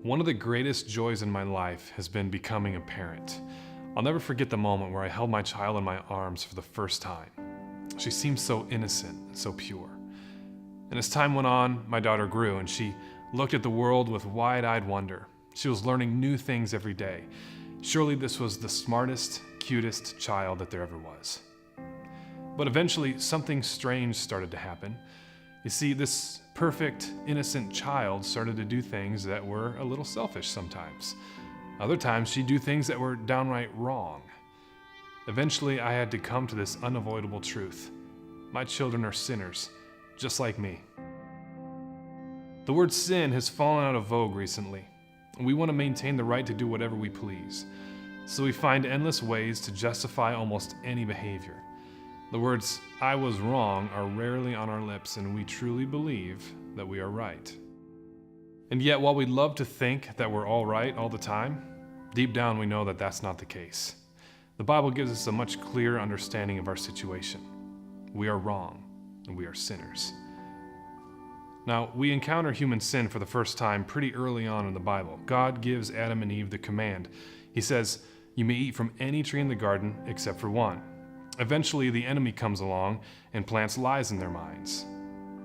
One of the greatest joys in my life has been becoming a parent. I'll never forget the moment where I held my child in my arms for the first time. She seemed so innocent and so pure. And as time went on, my daughter grew and she looked at the world with wide-eyed wonder. She was learning new things every day. Surely this was the smartest, cutest child that there ever was. But eventually, something strange started to happen. You see, this perfect, innocent child started to do things that were a little selfish sometimes. Other times, she'd do things that were downright wrong. Eventually, I had to come to this unavoidable truth. My children are sinners, just like me. The word sin has fallen out of vogue recently. We want to maintain the right to do whatever we please. So we find endless ways to justify almost any behavior. The words, "I was wrong," are rarely on our lips, and we truly believe that we are right. And yet, while we love to think that we're all right all the time, deep down we know that that's not the case. The Bible gives us a much clearer understanding of our situation. We are wrong, and we are sinners. Now, we encounter human sin for the first time pretty early on in the Bible. God gives Adam and Eve the command. He says, "You may eat from any tree in the garden except for one." Eventually, the enemy comes along and plants lies in their minds.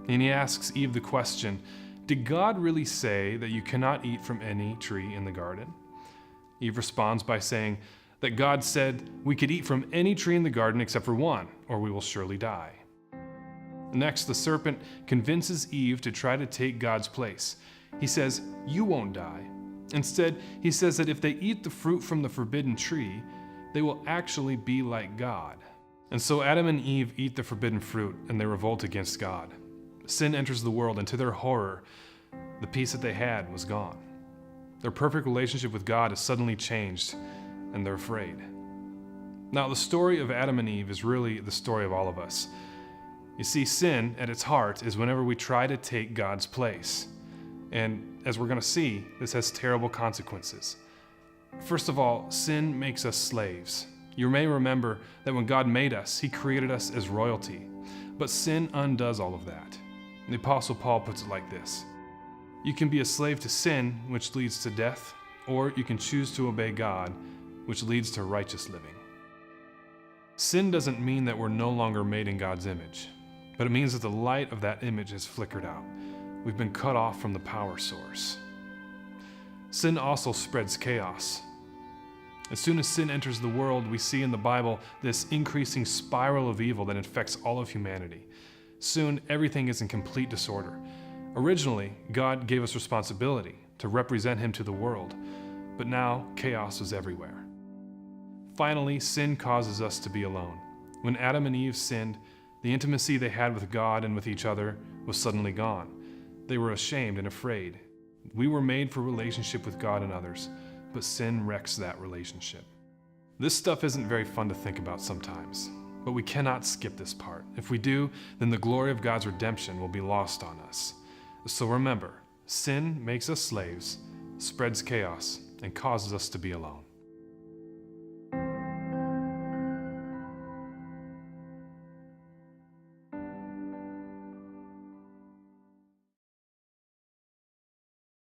And he asks Eve the question, "Did God really say that you cannot eat from any tree in the garden?" Eve responds by saying that God said we could eat from any tree in the garden except for one, or we will surely die. Next, the serpent convinces Eve to try to take God's place. He says, "You won't die." Instead, he says that if they eat the fruit from the forbidden tree, they will actually be like God. And so Adam and Eve eat the forbidden fruit and they revolt against God. Sin enters the world, and to their horror, the peace that they had was gone. Their perfect relationship with God is suddenly changed, and they're afraid. Now, the story of Adam and Eve is really the story of all of us. You see, sin at its heart is whenever we try to take God's place. And as we're going to see, this has terrible consequences. First of all, sin makes us slaves. You may remember that when God made us, He created us as royalty. But sin undoes all of that. The Apostle Paul puts it like this: you can be a slave to sin, which leads to death, or you can choose to obey God, which leads to righteous living. Sin doesn't mean that we're no longer made in God's image, but it means that the light of that image has flickered out. We've been cut off from the power source. Sin also spreads chaos. As soon as sin enters the world, we see in the Bible this increasing spiral of evil that infects all of humanity. Soon, everything is in complete disorder. Originally, God gave us responsibility to represent Him to the world, but now chaos is everywhere. Finally, sin causes us to be alone. When Adam and Eve sinned, the intimacy they had with God and with each other was suddenly gone. They were ashamed and afraid. We were made for relationship with God and others, but sin wrecks that relationship. This stuff isn't very fun to think about sometimes, but we cannot skip this part. If we do, then the glory of God's redemption will be lost on us. So remember, sin makes us slaves, spreads chaos, and causes us to be alone.